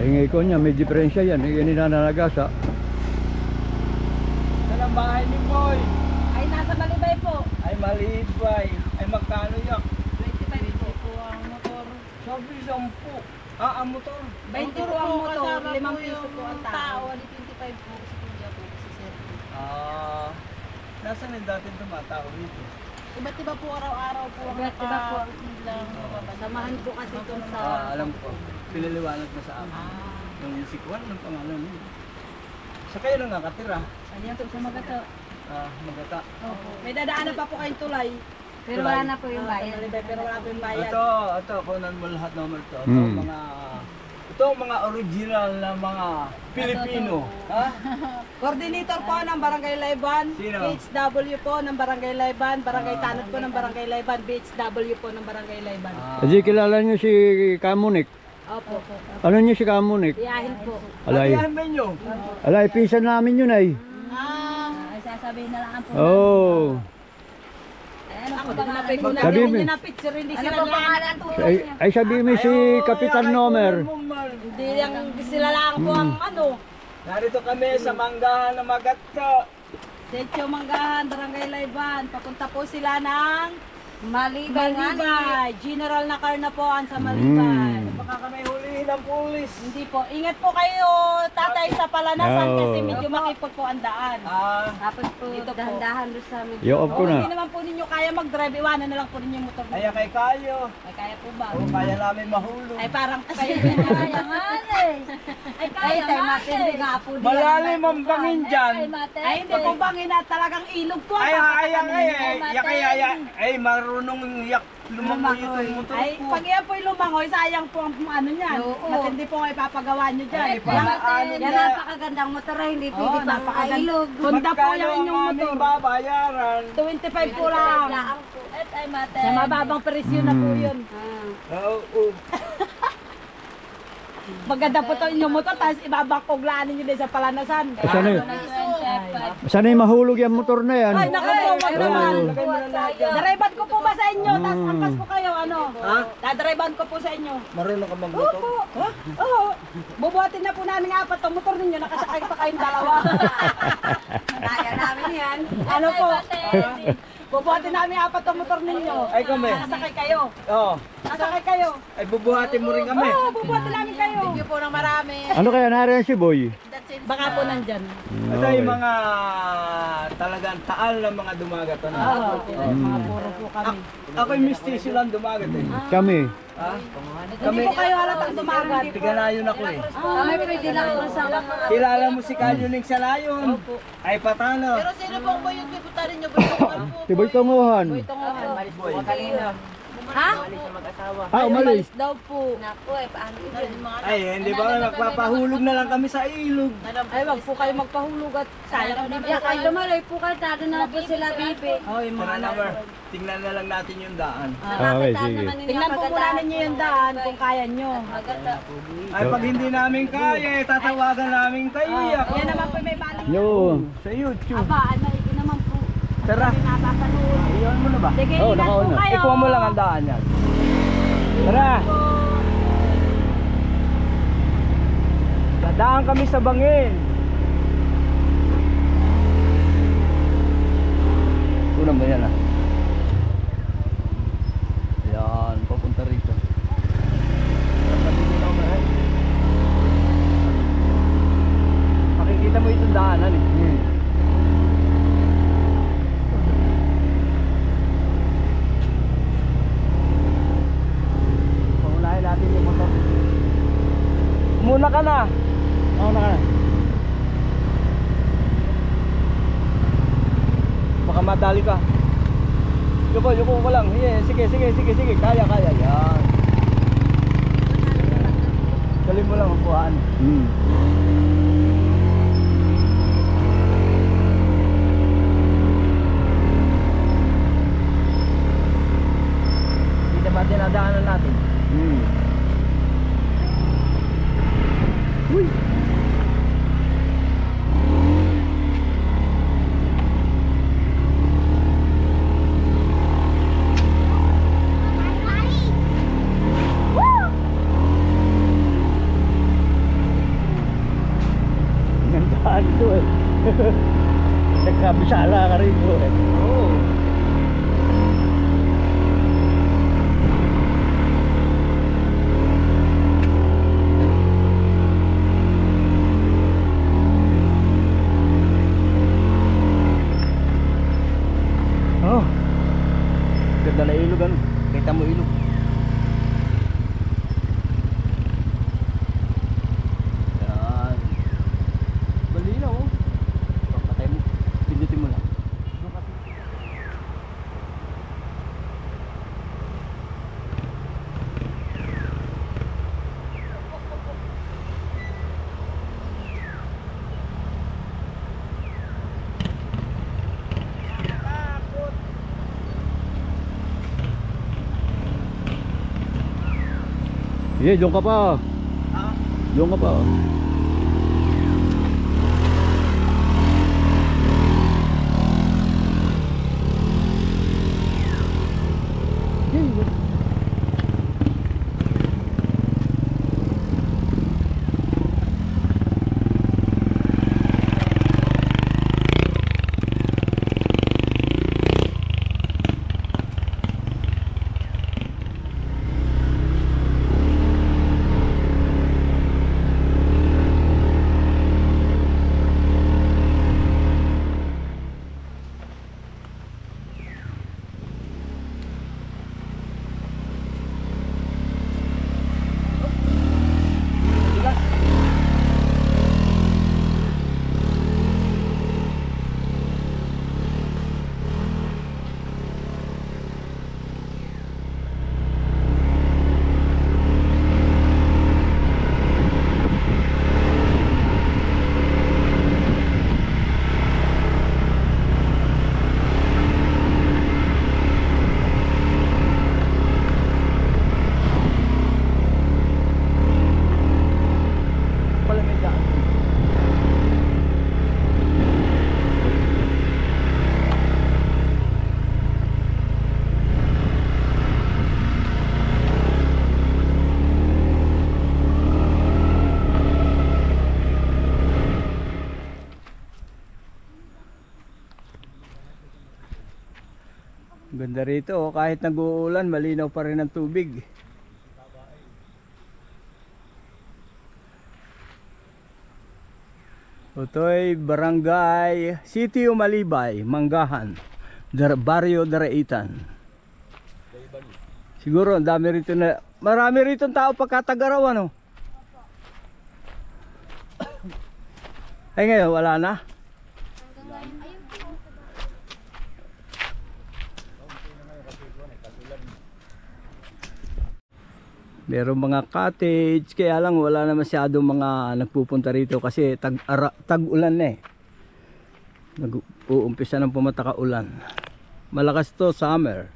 Ingay ko niya, may diferensya yan. Yan ninanagasa. Saan ang bahay ni Boy? Ay, nasa Malibay po. Ay, Malibay. Ay, magkano yan? 25 po ang motor. Sabi, 10. Ah, ang motor. 20 po ang motor, 5 piso po ang tao. 25 po si Kuya po, si Sir. Ah, nasaan yung dati tumatao dito? Iba't iba po araw-araw po ang iba po ang lang. Samahan po kasi itong sa... Alam ko. Pinaliwanag na sa akin. Yung si Kwan, ng pangalan niya. Sa kayo lang nakatira. Ayan po sa Magato. Ah, Magata. Opo. May dadaanan pa po kayong tulay. Pero wala na po yung Sa bayan. Malibay, pero wala po yung bayan. Ito, kunan mo lahat naman ito. Ito ang mga original na mga Pilipino. Ha? Coordinator po ng Barangay Layban, Sino? BHW po ng Barangay Layban, Barangay Tanod po ng Barangay Layban, BHW po ng Barangay Layban. Kasi kilala niyo si Kamunik. Opo. Ano niyo si Kamunik? Iyahin po. Alay. Kailan ba nyo? Alay, pisan namin yun ay. Ay, sasabihin na lang po. Oo. Ako din napit ko na Sabi mo. hindi na picture, hindi Ano sila po lang. pangalan po? Ay sabi mo si Kapitan Nomer. Hindi yung sila lang po ang ano. Narito kami sa Manggahan na Magata. Setyo Manggahan, Barangay Layban. Papunta po sila ng Malibay nga. Malibay. General na car na po ang sa Malibay. Baka kami hulihin ng pulis. Hindi po. Ingat po kayo, tatay, sa Palanasan Oo. kasi medyo makipag po ang daan. Ah, Tapos po, Dito po. dahan-dahan doon sa amin. Yo off ko Hindi na. naman po ninyo kaya mag-drive, iwanan na lang po ninyo yung motor kaya ninyo. kay kayo. Ay, kaya po ba? O kaya namin mahulog. Ay, parang kayo. Kaya nga eh. Ay, Ay, tayo matindi nga po diyan. Malalim ang bangin dyan. Ay, hindi po bangin na talagang ilog po. Ay, marunong yak lumangoy itong motor Ay, ko. pag yan po lumangoy, sayang po ang ano niyan. Oo. Matindi po nga ipapagawa nyo dyan. Ay, paano Yan na? napakagandang motor ay hindi Oo, pwede pang napakaganda. ilog. Honda po Magkano yung ang inyong aming motor. babayaran? 25 po lang. Laang po. Et ay mate. Sa mababang presyo na po yun. Oo. Maganda po ito inyong motor, tapos ibabakoglaan ninyo din sa Palanasan. Sana yung mahulog yung motor na yan. Ay, naku po, wag naman. Lagay mo na lahat yan. Dariban ko po ba sa inyo? Tapos angkas po kayo, ano? Ha? Dadriban ko po sa inyo. Marunong ka magmotor? Opo. Oo. Bubuhatin na po namin ng apat ang motor ninyo. Nakasakay pa kayong dalawa. Kaya namin yan. Ano po? Bubuhatin namin apat ang motor ninyo. Ay, kami. Nakasakay kayo. Oo. Nakasakay kayo. Ay, bubuhatin mo rin kami. Oo, bubuhatin namin kayo. Thank you po ng marami. Ano kaya nariyan si Boy? Baka po nandyan. Ito yung mga talagang taal ng mga dumagat. Ano? Oo. Mga puro po kami. Ako'y mistisyo lang dumagat eh. Kami. Ha? Hindi po kayo halatang dumagat. Tiganayon ako eh. Kami pwede lang po sa mga... Kilala mo si Kalyoning Salayon? Ay, patano. Pero sino po ba yung piputarin nyo? Si Boy Tunguhan. Boy. Ha? Umalis. Daw po. Naku eh, paano yun? Ay, hindi ba magpapahulog na lang kami sa ilog? Ay, wag po kayo magpahulog at sayang din Kaya kayo lumaloy po ka, dado na po sila bibi. Oh, yung mga Number, tingnan na lang natin yung daan. Okay, sige. tingnan po muna ninyo yung daan kung kaya nyo. Ay, pag hindi namin kaya, tatawagan namin kayo. Yan naman po may balik. Yo. Sa YouTube. Aba, ano, hindi naman po. Tara. Napapanood. Iyon mo na ba? Sige, Oo, ingat po nakauna. kayo. Ikuha mo lang ang daan yan. Tara. Dadaan kami sa bangin. Una mo yan ah. Yan, papunta rito. Makikita mo itong daanan eh. Paunahin natin yung motor. Muna ka na. Oo, na. Baka madali ka. Yuko ko lang. Sige. Kaya. Yan. Galing mo lang ang kuhaan. Hindi ba dinadaanan natin? Uy! ganda na ilog ano. Kita mo ilog. Yan. Malinaw oh. Patay mo. Pindutin mo lang. Doon ka pa. Doon ka pa. Ganda rito oh. Kahit nag-uulan malinaw pa rin ang tubig. Ito'y Barangay Sitio Malibay, Manggahan, Barrio Daraitan. Siguro ang dami rito na, marami rito tao pagkatagaraw ano. Ay ngayon wala na. Merong mga cottage, kaya lang wala na masyadong mga nagpupunta rito kasi tag-ulan na eh. Nag-uumpisa ng pumataka ulan. Malakas to summer.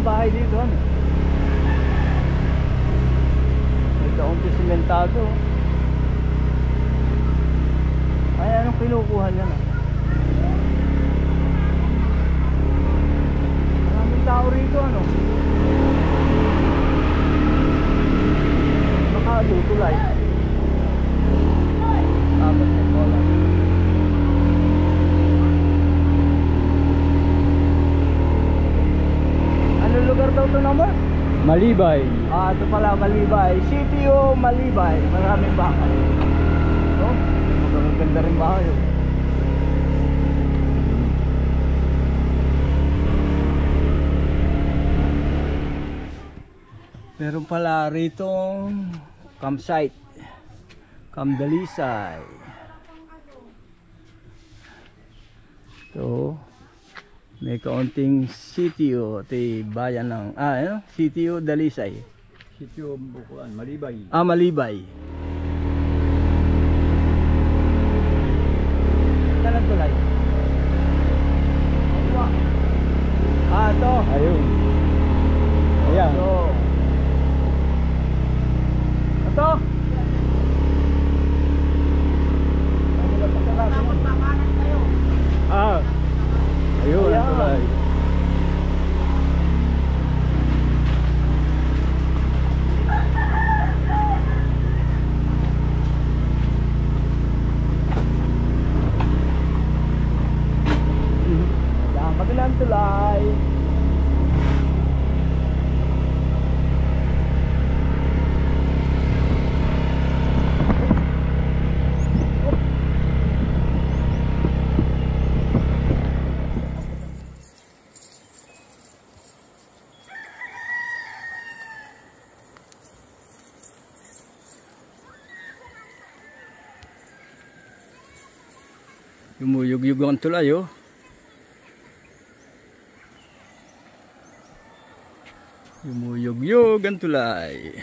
Bahay dito ano. May kaunti simentado. Ay anong kinukuha niya na? Maraming tao rito ano. Baka tutulay. Tapos may bola. Anong lugar daw ito naman? Malibay. Ito pala Malibay. Sitio Malibay. Maraming bahay. No? Maganda rin bahay. Meron pala rito campsite. Camp Dalisay. Ito. May kaunting sitio, bayan ng, sitio Dalisay. Sitio Bukuan, Malibay. Malibay. Saan ang tulay? Ito. Ayun. Ayan. Ito. Tabi ng tulay. Yumuyug-yug ang tulay, oh. Yumuyug-yug ang tulay.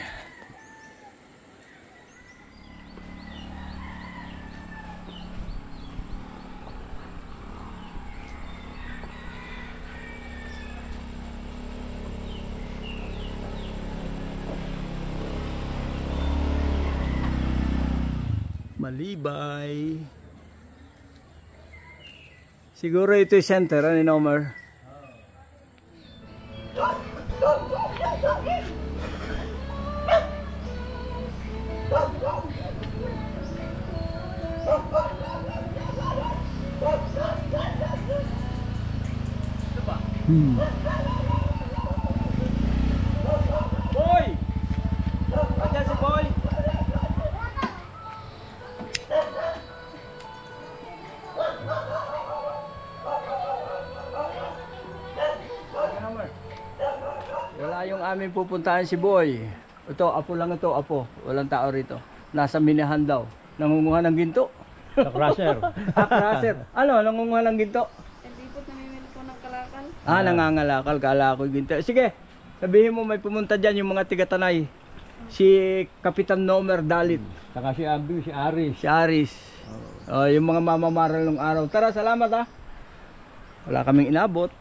Malibay. Siguro ito yung center, ano, Nomer? Boy! Andiyan si Boy! Wala yung aming pupuntahan si Boy. Ito, apo lang ito, apo. Walang tao rito. Nasa minahan daw. Nangunguha ng ginto. Crusher. Crusher. Ano, nangunguha ng ginto? Hindi po namimili po ng kalakal. Nangangalakal. Kala ko ginto. Sige, sabihin mo may pumunta dyan yung mga tigatanay. Si Kapitan Nomer Dalit. Saka si Abby, si Aris. Si Aris. Yung mga mamamaral ng araw. Tara, salamat ha. Wala kaming inabot.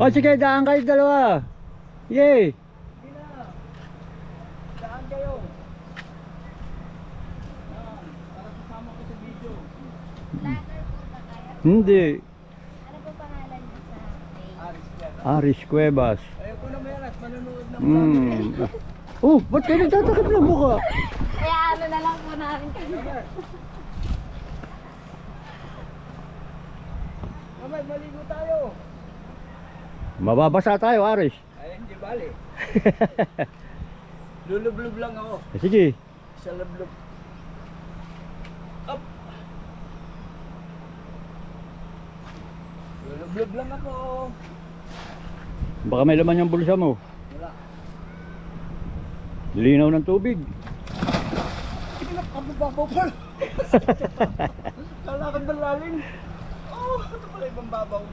O sige, daan kayo dalawa. Yay! Saan kayo? Para kasama ko sa video. Hindi. Ano po pangalan niyo sa page? Aris Cuevas. Ayoko na meron, manonood na Oh, ba't kayo nagtatakip ng mukha? Kaya ano na lang po namin kami. Mamay, maligo tayo. Mababasa tayo, Aris. Ay, hindi bali. Lulublob lang ako. Sige. Sa lublob. Up! Lulublob lang ako. Baka may laman yung bulsa mo. Wala. Linaw ng tubig. Pinakababaw pa. Kalakan ba lalim? Oh, ito pala ibang babaw.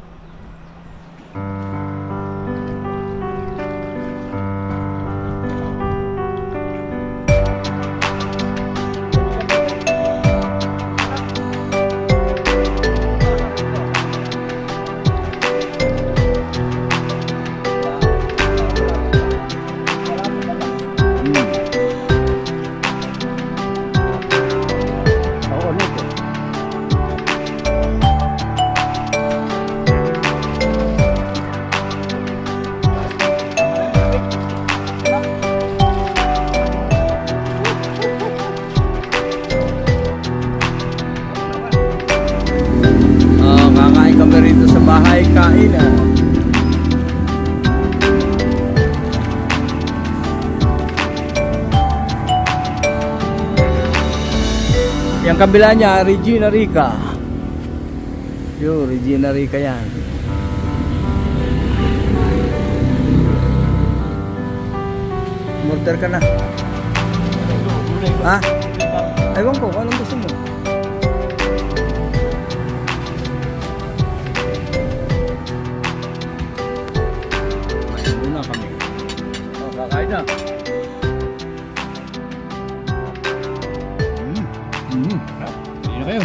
Oo, nito. Kakain kami rito sa bahay kainan. Yung kabila niya, Regina Rica. Yo, Regina Rica yan. Murder ka na. Ha? Ewan ko, kung anong gusto mo. Muna kami. Oh, kakain na. Hindi na kayo.